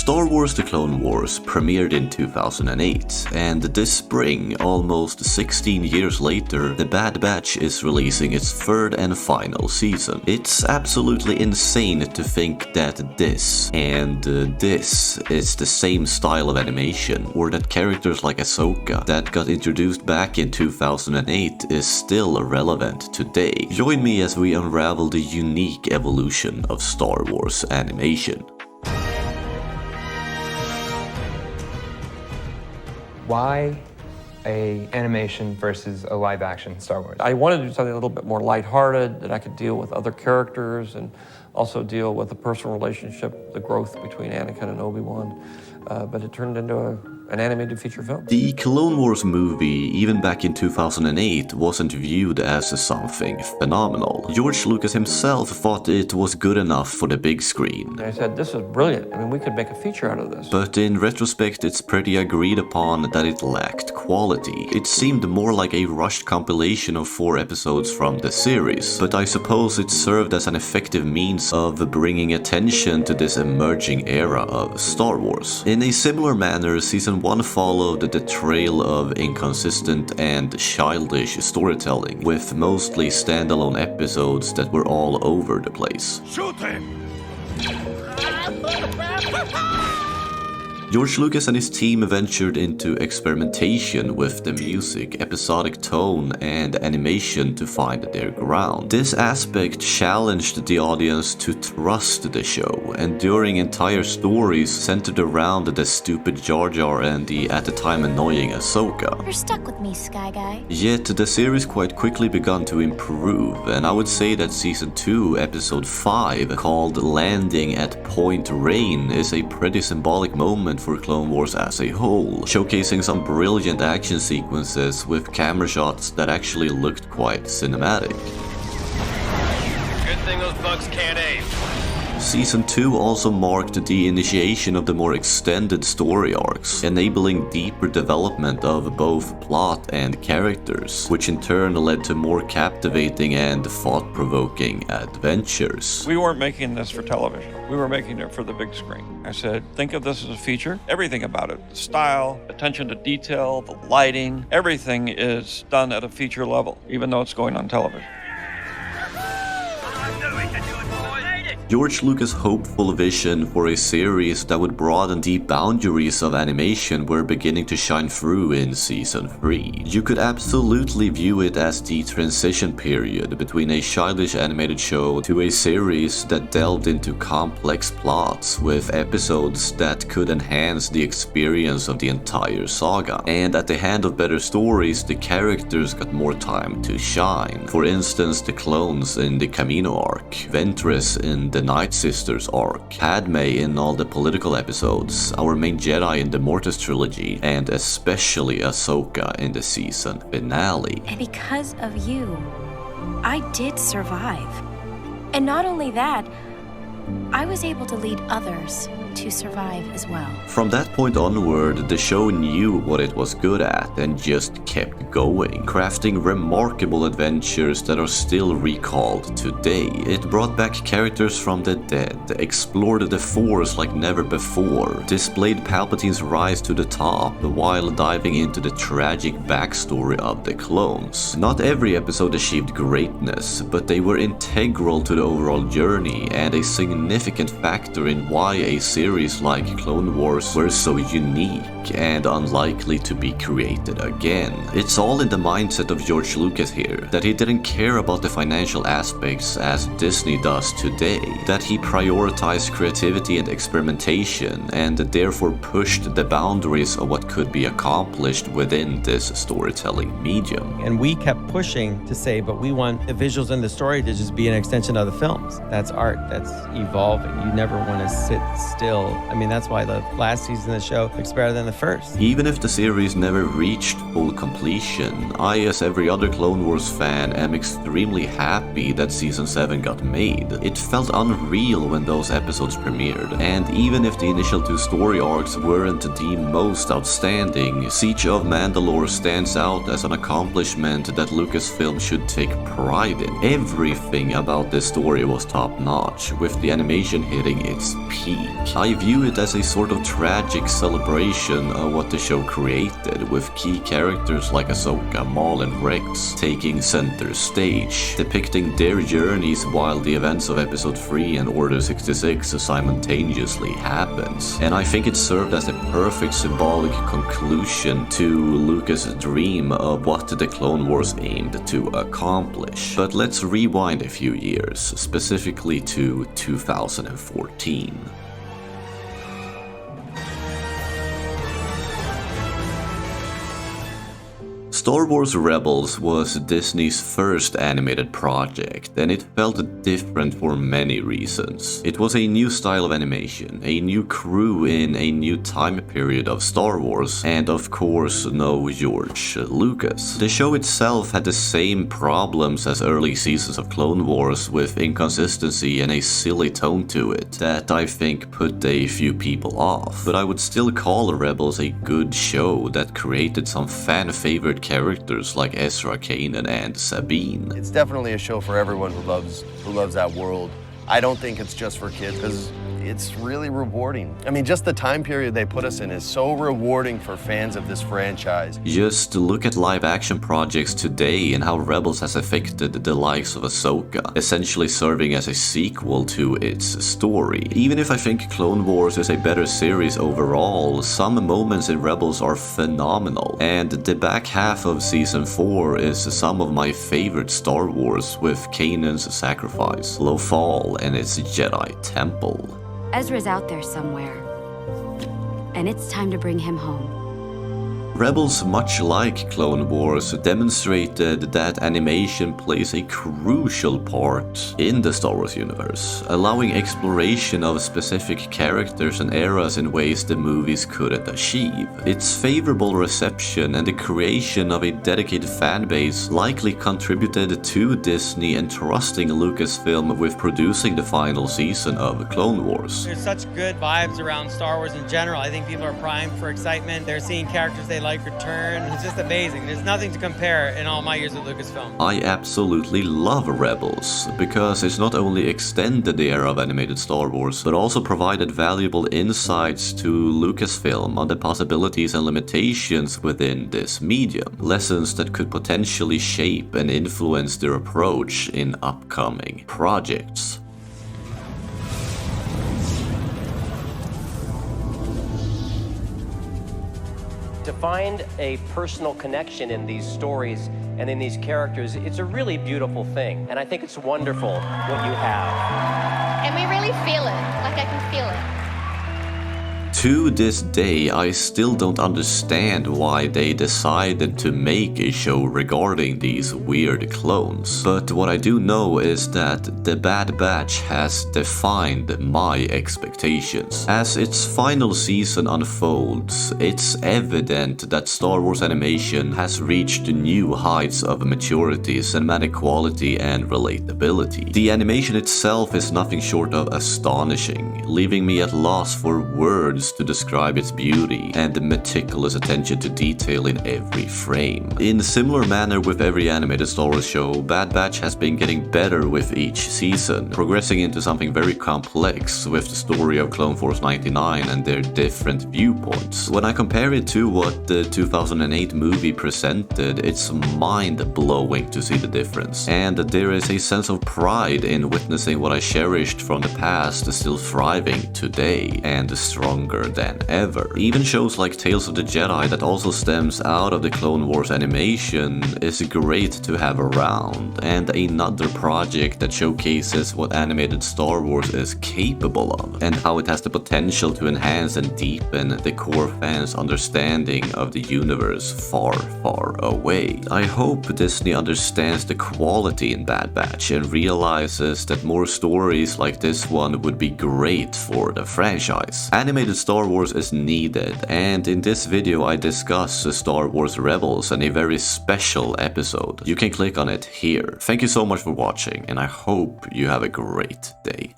Star Wars The Clone Wars premiered in 2008, and this spring, almost 16 years later, The Bad Batch is releasing its third and final season. It's absolutely insane to think that this and this is the same style of animation, or that characters like Ahsoka that got introduced back in 2008 is still relevant today. Join me as we unravel the unique evolution of Star Wars animation. Why a animation versus a live action Star Wars? I wanted to do something a little bit more lighthearted, that I could deal with other characters and also deal with the personal relationship, the growth between Anakin and Obi-Wan. But it turned into an animated feature film. The Clone Wars movie, even back in 2008, wasn't viewed as something phenomenal. George Lucas himself thought it was good enough for the big screen. And I said, this is brilliant. I mean, we could make a feature out of this. But in retrospect, it's pretty agreed upon that it lacked quality. It seemed more like a rushed compilation of 4 episodes from the series, but I suppose it served as an effective means of bringing attention to this emerging era of Star Wars. In a similar manner, Season 1 followed the trail of inconsistent and childish storytelling, with mostly standalone episodes that were all over the place. Shoot him! George Lucas and his team ventured into experimentation with the music, episodic tone, and animation to find their ground. This aspect challenged the audience to trust the show, enduring entire stories centered around the stupid Jar Jar and the at the time annoying Ahsoka. You're stuck with me, Sky Guy. Yet the series quite quickly began to improve, and I would say that Season 2, Episode 5, called Landing at Point Rain, is a pretty symbolic moment for Clone Wars as a whole, showcasing some brilliant action sequences with camera shots that actually looked quite cinematic. Good thing those bugs can't aim. Season 2 also marked the initiation of the more extended story arcs, enabling deeper development of both plot and characters, which in turn led to more captivating and thought-provoking adventures. We weren't making this for television. We were making it for the big screen. I said, think of this as a feature. Everything about it, the style, attention to detail, the lighting, everything is done at a feature level, even though it's going on television. George Lucas' hopeful vision for a series that would broaden the boundaries of animation were beginning to shine through in Season 3. You could absolutely view it as the transition period between a childish animated show to a series that delved into complex plots with episodes that could enhance the experience of the entire saga. And at the hand of better stories, the characters got more time to shine. For instance, the clones in the Camino arc, Ventress in the Night Sisters arc, Padme in all the political episodes, our main Jedi in the Mortis trilogy, and especially Ahsoka in the season finale. And because of you, I did survive. And not only that, I was able to lead others to survive as well. From that point onward, the show knew what it was good at and just kept going, crafting remarkable adventures that are still recalled today. It brought back characters from the dead, explored the Force like never before, displayed Palpatine's rise to the top while diving into the tragic backstory of the clones. Not every episode achieved greatness, but they were integral to the overall journey and a significant factor in why a series like Clone Wars were so unique and unlikely to be created again. It's all in the mindset of George Lucas here, that he didn't care about the financial aspects as Disney does today, that he prioritized creativity and experimentation and therefore pushed the boundaries of what could be accomplished within this storytelling medium. And we kept pushing to say, but we want the visuals and the story to just be an extension of the films. That's art, that's evolving. You never want to sit still. I mean, that's why the last season of the show looks better than the first. Even if the series never reached full completion, I, as every other Clone Wars fan, am extremely happy that Season 7 got made. It felt unreal when those episodes premiered, and even if the initial 2 story arcs weren't the most outstanding, Siege of Mandalore stands out as an accomplishment that Lucasfilm should take pride in. Everything about this story was top-notch, with the animation hitting its peak. I view it as a sort of tragic celebration of what the show created, with key characters like Ahsoka, Maul and Rex taking center stage, depicting their journeys while the events of Episode 3 and Order 66 simultaneously happens. And I think it served as a perfect symbolic conclusion to Lucas' dream of what the Clone Wars aimed to accomplish. But let's rewind a few years, specifically to 2014. Star Wars Rebels was Disney's first animated project, and it felt different for many reasons. It was a new style of animation, a new crew in a new time period of Star Wars, and of course no George Lucas. The show itself had the same problems as early seasons of Clone Wars, with inconsistency and a silly tone to it that I think put a few people off. But I would still call Rebels a good show that created some fan-favorite characters like Ezra, Kanan, and Sabine. It's definitely a show for everyone who loves that world. I don't think it's just for kids, because it's really rewarding. I mean, just the time period they put us in is so rewarding for fans of this franchise. Just look at live-action projects today and how Rebels has affected the likes of Ahsoka, essentially serving as a sequel to its story. Even if I think Clone Wars is a better series overall, some moments in Rebels are phenomenal, and the back half of Season 4 is some of my favorite Star Wars, with Kanan's sacrifice, Lofi, and its Jedi temple. Ezra's out there somewhere, and it's time to bring him home. Rebels, much like Clone Wars, demonstrated that animation plays a crucial part in the Star Wars universe, allowing exploration of specific characters and eras in ways the movies couldn't achieve. Its favorable reception and the creation of a dedicated fanbase likely contributed to Disney entrusting Lucasfilm with producing the final season of Clone Wars. There's such good vibes around Star Wars in general. I think people are primed for excitement. They're seeing characters they like return. It's just amazing. There's nothing to compare in all my years with Lucasfilm. I absolutely love Rebels, because it's not only extended the era of animated Star Wars, but also provided valuable insights to Lucasfilm on the possibilities and limitations within this medium. Lessons that could potentially shape and influence their approach in upcoming projects. To find a personal connection in these stories and in these characters, it's a really beautiful thing. And I think it's wonderful what you have. And we really feel it, like I can feel it. To this day, I still don't understand why they decided to make a show regarding these weird clones. But what I do know is that The Bad Batch has defined my expectations. As its final season unfolds, it's evident that Star Wars animation has reached new heights of maturity, cinematic quality, and relatability. The animation itself is nothing short of astonishing, leaving me at loss for words to describe its beauty and the meticulous attention to detail in every frame. In similar manner with every animated Star Wars show, Bad Batch has been getting better with each season, progressing into something very complex with the story of Clone Force 99 and their different viewpoints. When I compare it to what the 2008 movie presented, it's mind-blowing to see the difference, and there is a sense of pride in witnessing what I cherished from the past still thriving today and stronger than ever. Even shows like Tales of the Jedi, that also stems out of the Clone Wars animation, is great to have around, and another project that showcases what animated Star Wars is capable of, and how it has the potential to enhance and deepen the core fans' understanding of the universe far, far away. I hope Disney understands the quality in Bad Batch and realizes that more stories like this one would be great for the franchise. Animated Star Wars is needed, and in this video I discuss Star Wars Rebels and a very special episode. You can click on it here. Thank you so much for watching, and I hope you have a great day.